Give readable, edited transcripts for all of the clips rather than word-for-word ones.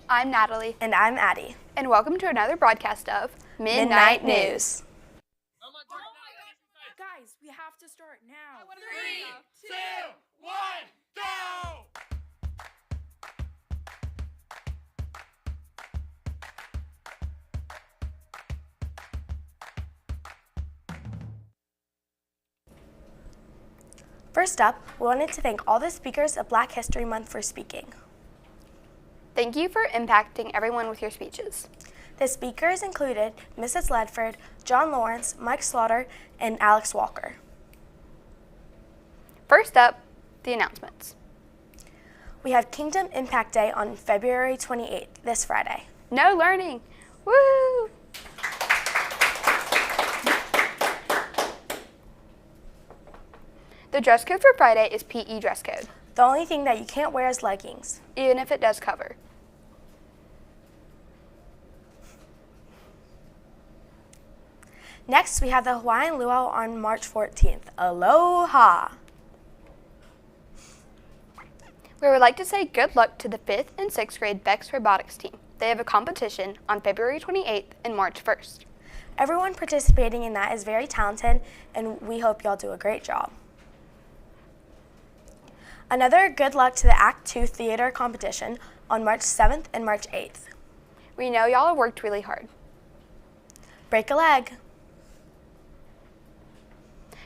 I'm Natalie. And I'm Addie. And welcome to another broadcast of Midnight News. Guys, we have to start now. 3, 2, 1, go! First up, we wanted to thank all the speakers of Black History Month for speaking. Thank you for impacting everyone with your speeches. The speakers included Mrs. Ledford, John Lawrence, Mike Slaughter, and Alex Walker. First up, the announcements. We have Kingdom Impact Day on February 28th, this Friday. No learning. Woo! The dress code for Friday is PE dress code, The only thing that you can't wear is leggings. even if it does cover. Next, we have the Hawaiian Luau on March 14th. Aloha! We would like to say good luck to the 5th and 6th grade Bex Robotics team. They have a competition on February 28th and March 1st. Everyone participating in that is very talented, and we hope y'all do a great job. Another good luck to the Act 2 theater competition on March 7th and March 8th. We know y'all have worked really hard. Break a leg.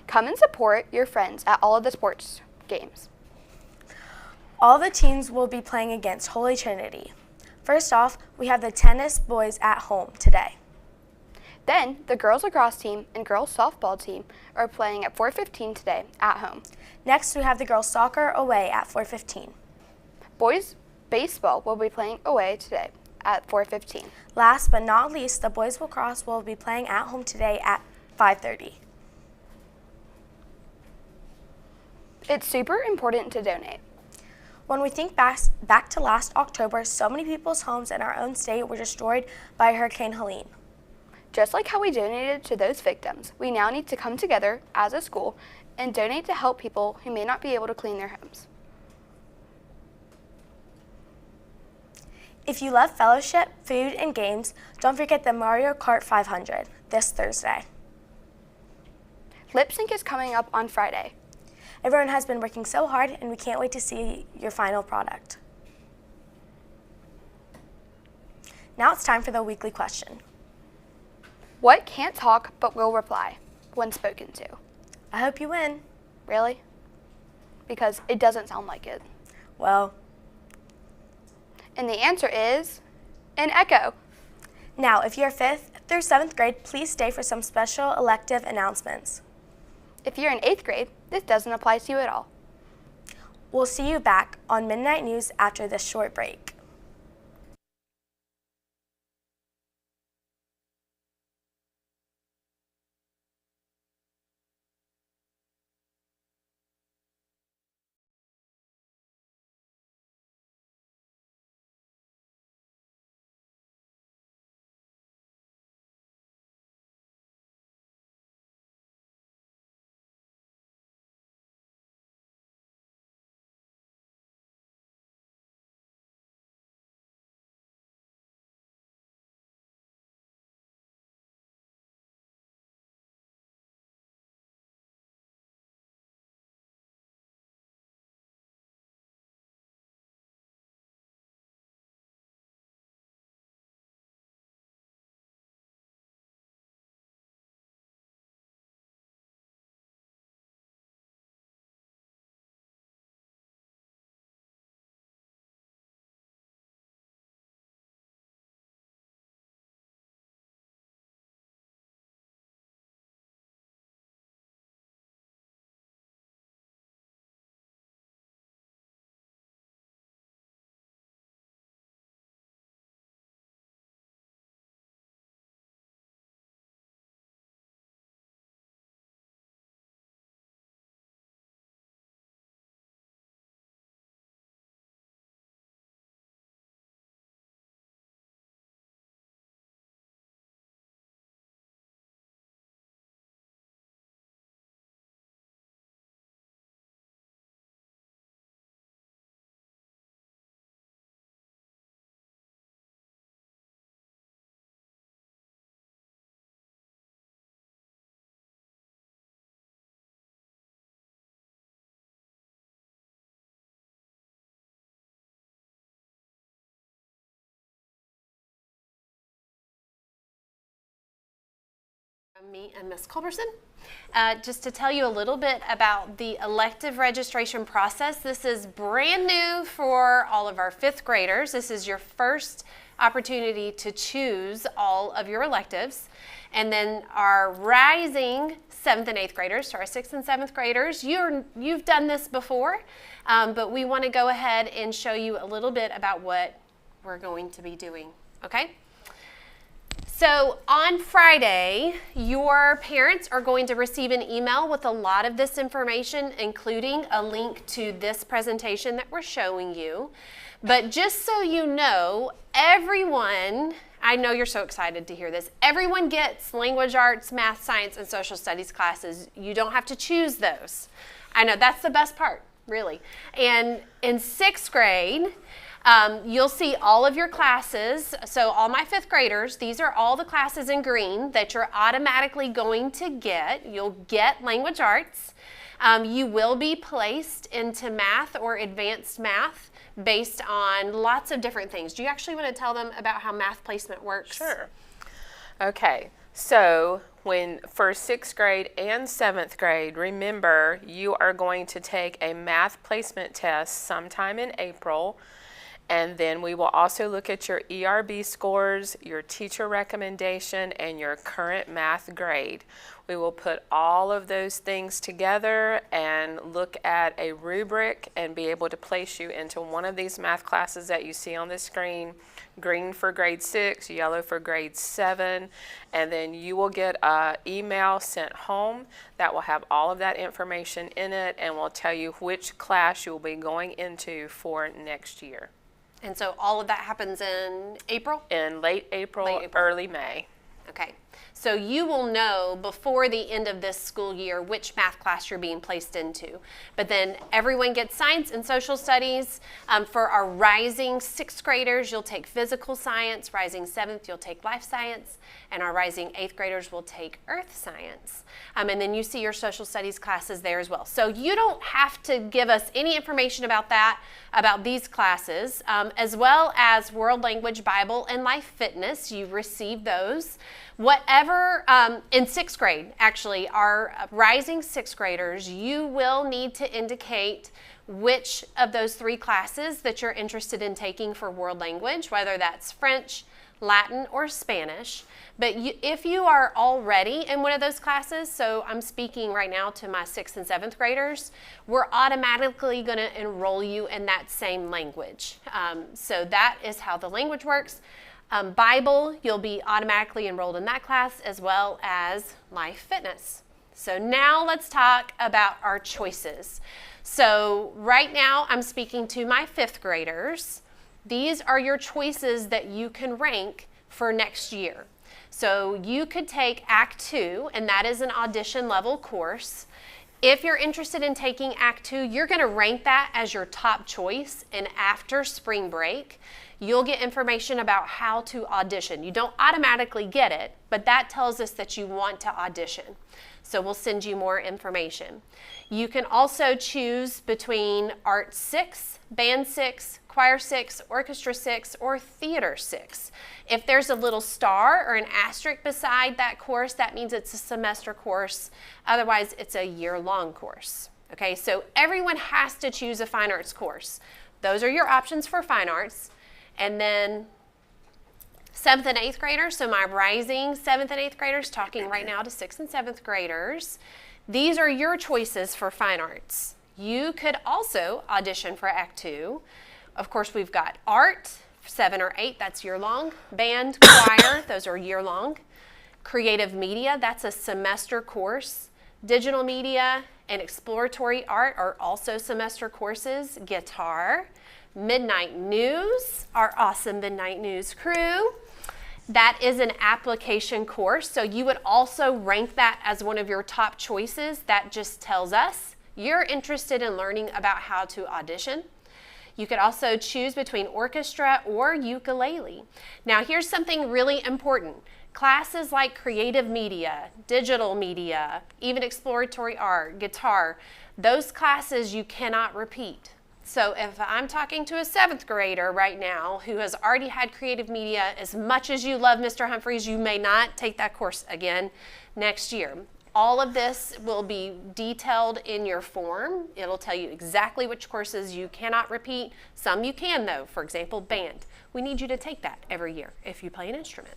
Come and support your friends at all of the sports games. All the teams will be playing against Holy Trinity. First off, we have the tennis boys at home today. Then, the girls lacrosse team and girls softball team are playing at 4:15 today at home. Next, we have the girls soccer away at 4:15. Boys baseball will be playing away today at 4:15. Last but not least, the boys lacrosse will be playing at home today at 5:30. It's super important to donate. When we think back to last October, so many people's homes in our own state were destroyed by Hurricane Helene. Just like how we donated to those victims, we now need to come together as a school and donate to help people who may not be able to clean their homes. If you love fellowship, food, and games, don't forget the Mario Kart 500 this Thursday. Lip sync is coming up on Friday. Everyone has been working so hard, and we can't wait to see your final product. Now it's time for the weekly question. What can't talk but will reply when spoken to? I hope you win. Really? Because it doesn't sound like it. Well, And the answer is an echo. now if you're 5th through 7th grade, please stay for some special elective announcements. If you're in 8th grade, this doesn't apply to you at all. We'll see you back on Midnight News after this short break. Me and Ms. Culberson. Just to tell you a little bit about the elective registration process. This is brand new for all of our 5th graders. This is your first opportunity to choose all of your electives. And then our rising 7th and 8th graders, so our 6th and 7th graders, you've done this before, but we want to go ahead and show you a little bit about what we're going to be doing, okay? So on Friday, your parents are going to receive an email with a lot of this information, including a link to this presentation that we're showing you. But just so you know, everyone, I know you're so excited to hear this, everyone gets language arts, math, science, and social studies classes. You don't have to choose those. I know, that's the best part, really. And in 6th grade, you'll see all of your classes. So all my 5th graders, these are all the classes in green that you're automatically going to get. You'll get language arts. You will be placed into math or advanced math based on lots of different things. Do you actually want to tell them about how math placement works? Sure. Okay, so for 6th grade and 7th grade, remember you are going to take a math placement test sometime in April. And then we will also look at your ERB scores, your teacher recommendation, and your current math grade. We will put all of those things together and look at a rubric and be able to place you into one of these math classes that you see on the screen. Green for grade 6, yellow for grade 7, and then you will get an email sent home that will have all of that information in it and will tell you which class you will be going into for next year. And so all of that happens in April? In late April, early May. Okay. So you will know before the end of this school year which math class you're being placed into. But then everyone gets science and social studies. For our rising 6th graders, you'll take physical science. Rising 7th, you'll take life science. And our rising 8th graders will take earth science. And then you see your social studies classes there as well. So you don't have to give us any information about that, about these classes, as well as World Language, Bible, and Life Fitness. You receive those. Whatever, in 6th grade, actually, our rising 6th graders, you will need to indicate which of those 3 classes that you're interested in taking for world language, whether that's French, Latin, or Spanish. But if you are already in one of those classes, so I'm speaking right now to my 6th and 7th graders, we're automatically going to enroll you in that same language. So that is how the language works. Bible, you'll be automatically enrolled in that class, as well as Life Fitness. So now let's talk about our choices. So right now I'm speaking to my 5th graders. These are your choices that you can rank for next year. So you could take Act 2, and that is an audition level course. If you're interested in taking Act 2, you're going to rank that as your top choice, and after spring break, you'll get information about how to audition. You don't automatically get it, but that tells us that you want to audition. So we'll send you more information. You can also choose between Art 6, Band 6, Choir 6, Orchestra 6, or Theater 6. If there's a little star or an asterisk beside that course, that means it's a semester course. Otherwise, it's a year-long course. Okay, so everyone has to choose a fine arts course. Those are your options for fine arts. And then 7th and 8th graders, so my rising 7th and 8th graders, talking right now to 6th and 7th graders, these are your choices for fine arts. You could also audition for Act 2. Of course, we've got art, 7 or 8, that's year-long. Band, choir, those are year-long. Creative media, that's a semester course. Digital media and exploratory art are also semester courses. Guitar. MidKnight News, our awesome MidKnight News crew. That is an application course, so you would also rank that as one of your top choices. That just tells us you're interested in learning about how to audition. You could also choose between orchestra or ukulele. Now here's something really important. Classes like creative media, digital media, even exploratory art, guitar, those classes you cannot repeat. So if I'm talking to a 7th grader right now who has already had creative media, as much as you love Mr. Humphreys, you may not take that course again next year. All of this will be detailed in your form. It'll tell you exactly which courses you cannot repeat. Some you can though, for example, band. We need you to take that every year if you play an instrument.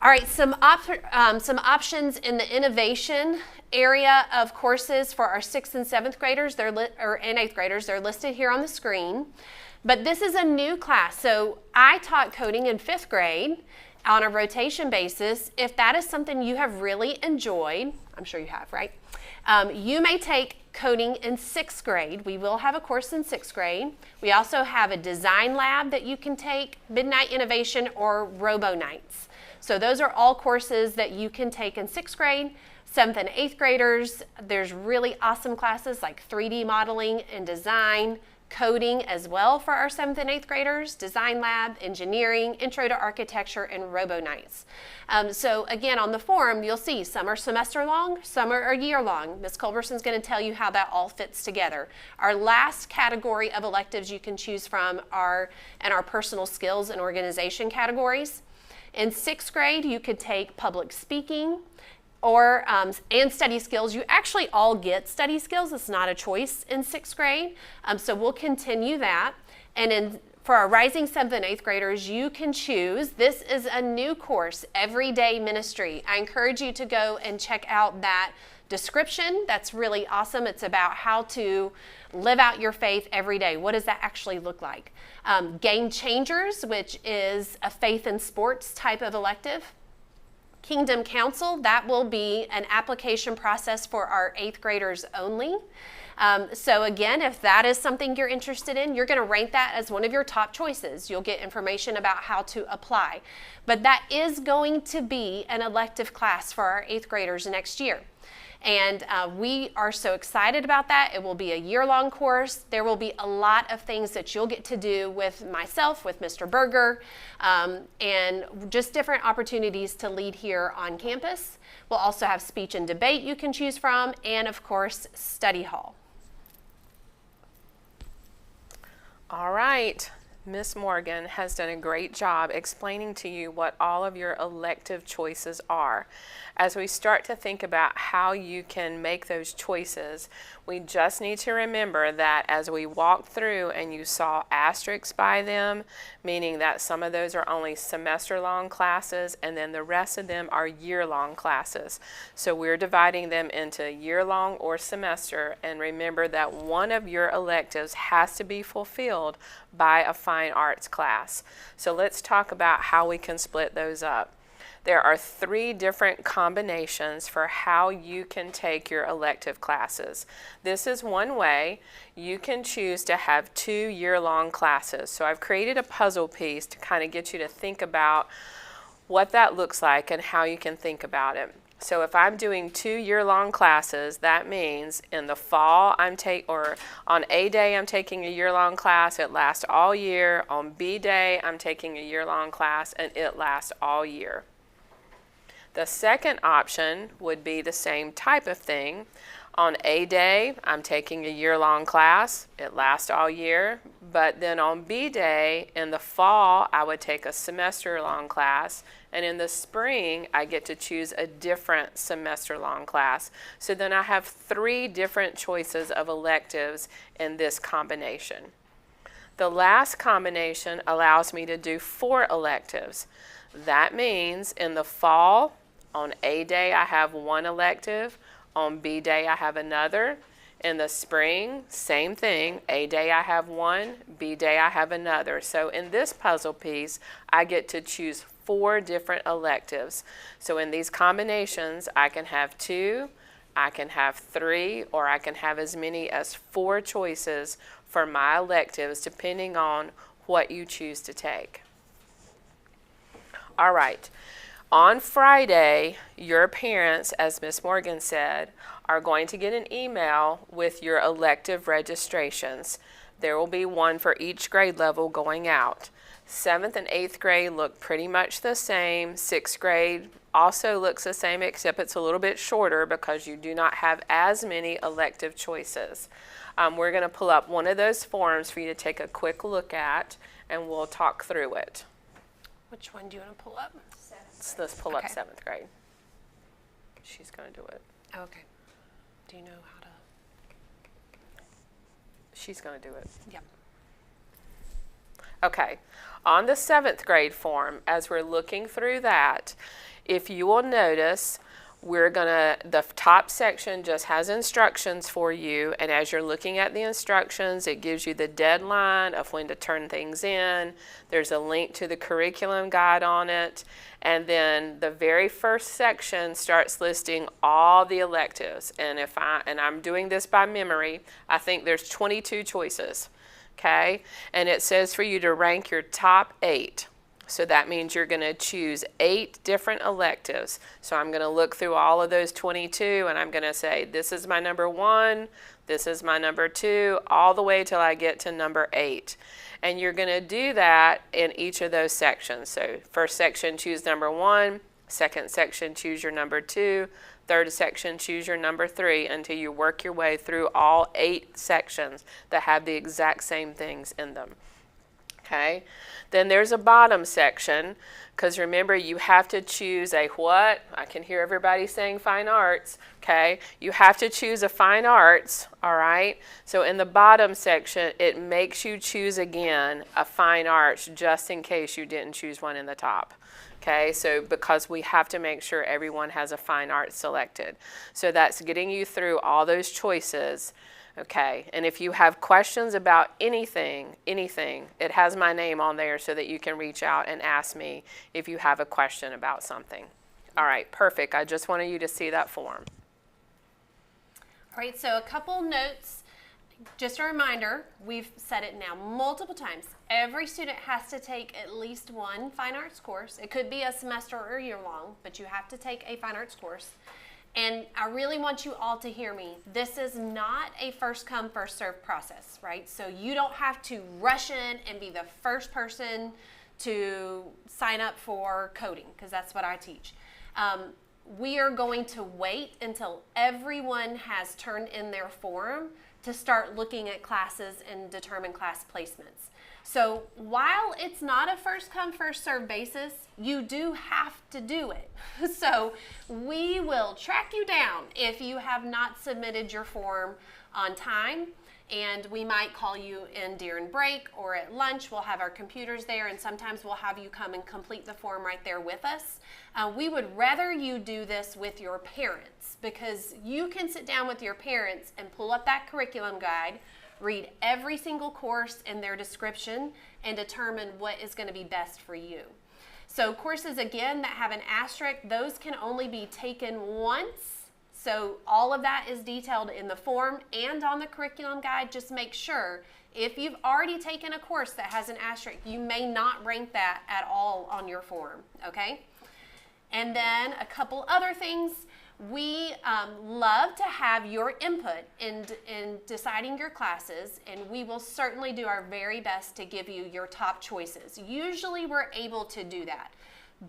All right, some options in the innovation area of courses for our 6th and 7th graders, and 8th graders. They're listed here on the screen. But this is a new class. So I taught coding in 5th grade on a rotation basis. If that is something you have really enjoyed, I'm sure you have, right? You may take coding in 6th grade. We will have a course in 6th grade. We also have a design lab that you can take, MidKnight Innovation or Robo Nights. So those are all courses that you can take in 6th grade. 7th and 8th graders, there's really awesome classes like 3D modeling and design, coding as well for our 7th and 8th graders, design lab, engineering, intro to architecture, and Robo Nights. So again, on the form, you'll see some are semester long, some are year long. Ms. Culberson's going to tell you how that all fits together. Our last category of electives you can choose from are in our personal skills and organization categories. In 6th grade, you could take public speaking or and study skills. You actually all get study skills. It's not a choice in 6th grade. So we'll continue that. And for our rising 7th and 8th graders, you can choose. This is a new course, Everyday Ministry. I encourage you to go and check out that description. That's really awesome. It's about how to live out your faith every day. What does that actually look like? Game Changers, which is a faith and sports type of elective. Kingdom Council, that will be an application process for our 8th graders only. So again, if that is something you're interested in, you're going to rank that as one of your top choices. You'll get information about how to apply. But that is going to be an elective class for our 8th graders next year. And we are so excited about that. It will be a year-long course. There will be a lot of things that you'll get to do with myself, with Mr. Berger, and just different opportunities to lead here on campus. We'll also have speech and debate you can choose from, and of course, study hall. All right. Miss Morgan has done a great job explaining to you what all of your elective choices are. As we start to think about how you can make those choices, we just need to remember that as we walk through and you saw asterisks by them, meaning that some of those are only semester-long classes and then the rest of them are year-long classes. So we're dividing them into year-long or semester, and remember that one of your electives has to be fulfilled by a fine arts class. So let's talk about how we can split those up. There are 3 different combinations for how you can take your elective classes. This is one way. You can choose to have 2 year-long classes. So I've created a puzzle piece to kind of get you to think about what that looks like and how you can think about it. So if I'm doing 2 year-long classes, that means in the fall on A day I'm taking a year-long class, it lasts all year. On B day I'm taking a year-long class and it lasts all year. The second option would be the same type of thing. On A day, I'm taking a year-long class. It lasts all year. But then on B day, in the fall, I would take a semester-long class. And in the spring, I get to choose a different semester-long class. So then I have 3 different choices of electives in this combination. The last combination allows me to do 4 electives. That means in the fall, on A day, I have 1 elective. On B day, I have another. In the spring, same thing. A day, I have 1. B day, I have another. So in this puzzle piece, I get to choose 4 different electives. So in these combinations, I can have 2, I can have 3, or I can have as many as 4 choices for my electives, depending on what you choose to take. All right. On Friday, your parents, as Ms. Morgan said, are going to get an email with your elective registrations. There will be one for each grade level going out. 7th and 8th grade look pretty much the same. 6th grade also looks the same, except it's a little bit shorter because you do not have as many elective choices. we're going to pull up one of those forms for you to take a quick look at, and we'll talk through it. Which one do you want to pull up? Let's pull up Okay. 7th grade. She's going to do it. Okay. Do you know how to? She's going to do it. Yep. Okay, on the 7th grade form, as we're looking through that, if you will notice, the top section just has instructions for you, and as you're looking at the instructions, it gives you the deadline of when to turn things in. There's a link to the curriculum guide on it, and then the very first section starts listing all the electives, and I'm doing this by memory, I think there's 22 choices. Okay, and it says for you to rank your top 8. So that means you're going to choose 8 different electives. So I'm going to look through all of those 22 and I'm going to say, this is my number 1, this is my number 2, all the way till I get to number 8. And you're going to do that in each of those sections. So first section, choose number 1, second section, choose your number 2, third section, choose your number 3 until you work your way through all 8 sections that have the exact same things in them. Okay, then there's a bottom section, because remember you have to choose a what? I can hear everybody saying fine arts. Okay, you have to choose a fine arts, all right? So in the bottom section, it makes you choose again a fine arts just in case you didn't choose one in the top. Okay, so because we have to make sure everyone has a fine art selected. So that's getting you through all those choices. Okay, and if you have questions about anything, it has my name on there so that you can reach out and ask me if you have a question about something. All right, perfect. I just wanted you to see that form. All right, so a couple notes. Just a reminder, we've said it now multiple times. Every student has to take at least one fine arts course. It could be a semester or year long, but you have to take a fine arts course. And I really want you all to hear me. This is not a first come, first served process, right? So you don't have to rush in and be the first person to sign up for coding, because that's what I teach. We are going to wait until everyone has turned in their form to start looking at classes and determine class placements. So while it's not a first come, first served basis, you do have to do it. So we will track you down if you have not submitted your form on time, and we might call you in during break or at lunch. We'll have our computers there, and sometimes we'll have you come and complete the form right there with us. We would rather you do this with your parents, because you can sit down with your parents and pull up that curriculum guide, read every single course and their description, and determine what is going to be best for you. So courses, again, that have an asterisk, those can only be taken once. So all of that is detailed in the form and on the curriculum guide. Just make sure if you've already taken a course that has an asterisk, you may not rank that at all on your form, okay? And then a couple other things. We love to have your input in deciding your classes, and we will certainly do our very best to give you your top choices. Usually we're able to do that,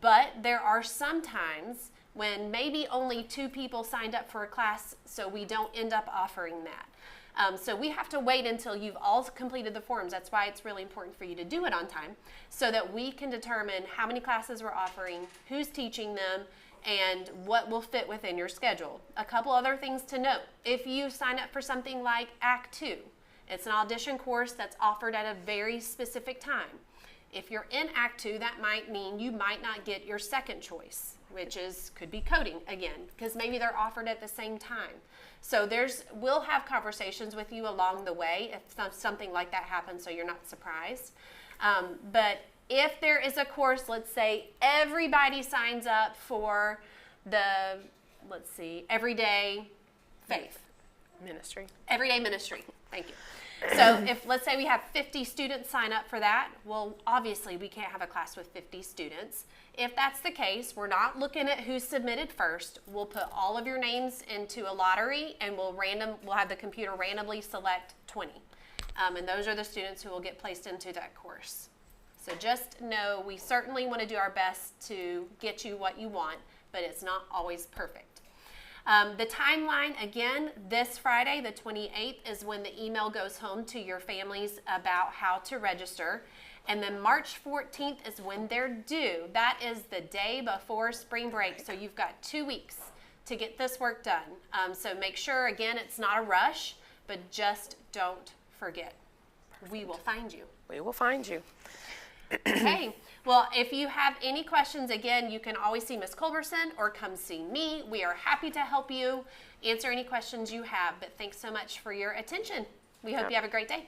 but there are some times when maybe only 2 people signed up for a class, so we don't end up offering that. So we have to wait until you've all completed the forms. That's why it's really important for you to do it on time, so that we can determine how many classes we're offering, who's teaching them, and what will fit within your schedule. A couple other things to note. If you sign up for something like Act 2, it's an audition course that's offered at a very specific time. If you're in Act 2, that might mean you might not get your second choice, which could be coding again, because maybe they're offered at the same time. So we'll have conversations with you along the way if something like that happens, so you're not surprised. But if there is a course, let's say everybody signs up for the, Everyday Faith. Ministry. Everyday Ministry, thank you. So if, let's say we have 50 students sign up for that, well, obviously we can't have a class with 50 students. If that's the case, we're not looking at who submitted first. We'll put all of your names into a lottery, and we'll have the computer randomly select 20. And those are the students who will get placed into that course. So just know we certainly want to do our best to get you what you want, but it's not always perfect. The timeline, again, this Friday, the 28th, is when the email goes home to your families about how to register. And then March 14th is when they're due. That is the day before spring break. So you've got 2 weeks to get this work done. So make sure, again, it's not a rush, but just don't forget. We will find you. We will find you. Okay. Well, if you have any questions, again, you can always see Miss Culberson or come see me. We are happy to help you answer any questions you have. But thanks so much for your attention. We hope you have a great day.